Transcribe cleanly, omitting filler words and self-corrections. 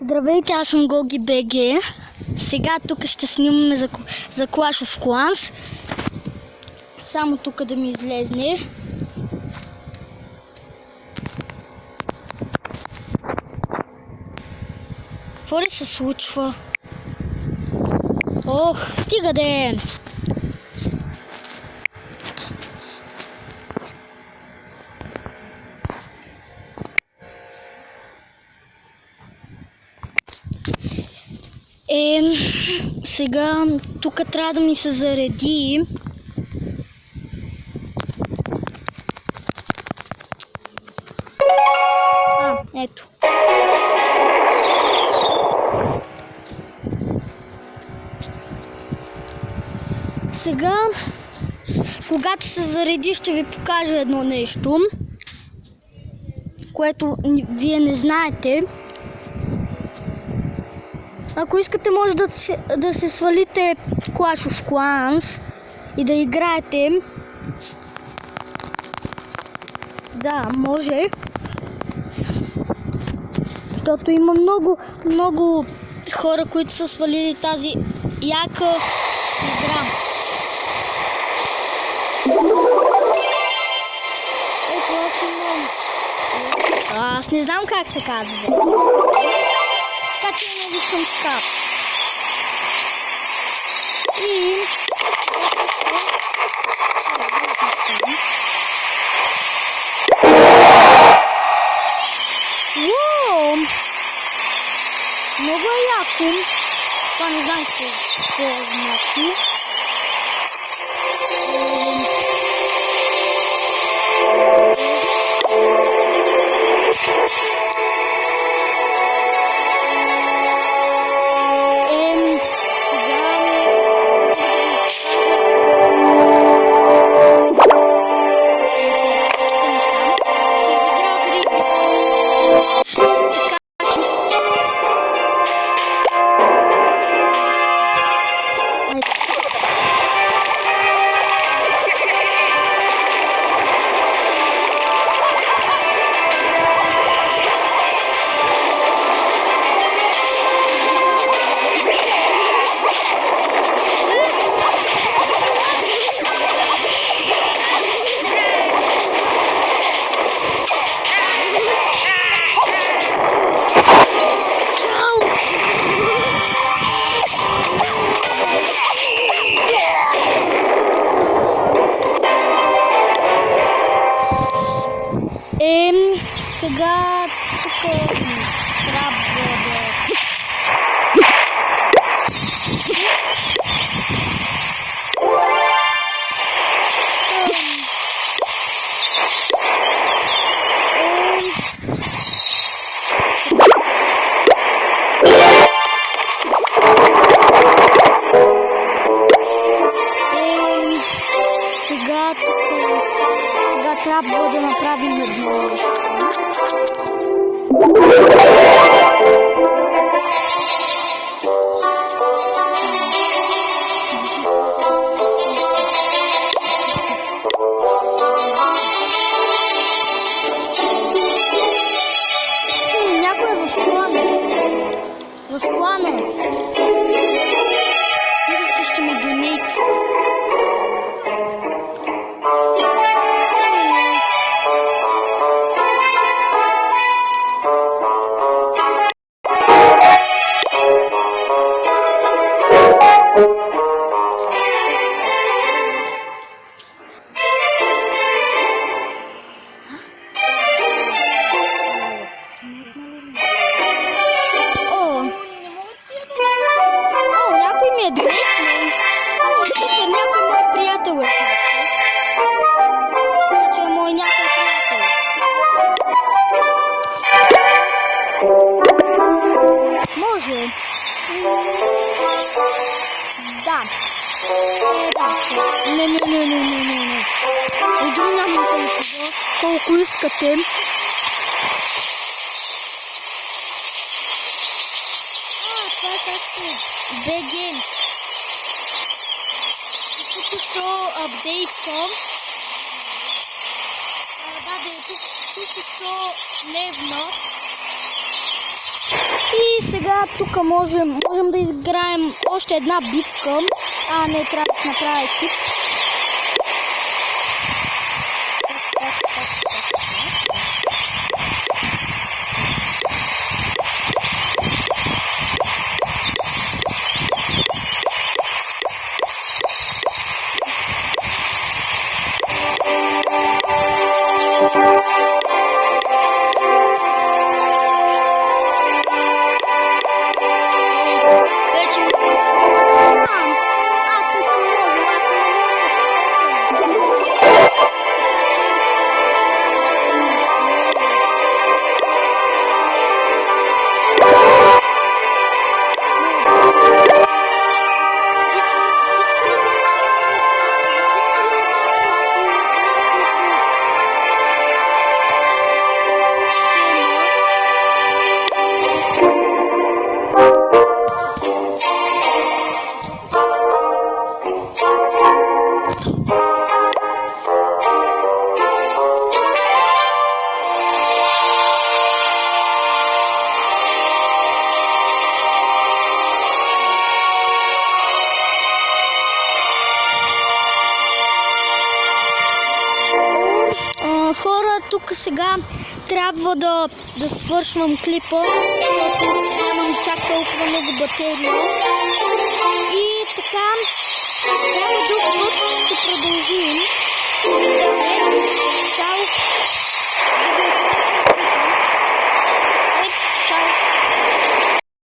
Здравейте, аз съм Гоги БГ. Сега тук ще снимаме за Clash of Clans. Само тук да ми излезне. Какво ли се случва? Ох, стига ден! Сега тук трябва да ми се зареди. Ето. Сега, когато се зареди, ще ви покажа едно нещо, което вие не знаете. Ако искате, може да се свалите Clash of Clans и да играете. Да, може. Защото има много хора, които са свалили тази яка игра. Ето, аз имам. Аз не знам как се казва. Така че не викам така. И уоу! Много е яко. Това не знам какво значи. Сега тук трябва сега трябва да направим едно нещо. Някой е в клана. В клана. Мисля, че ще ме донейти. Някой ми е донеснал. Супер, някой мой приятел е. Значи е мой някой приятел. Може. Да. Не. Един няма толкова, колко искате. Това също БГ. Току-що апдейтвам. Да, току-що левна. И сега тук можем да изиграем още една битка. Не, трябва да се направи екип. Хора, тук сега трябва да свършвам клипа, защото нямам чак толкова много батерия. И така, няма друг път ще продължим. Чао!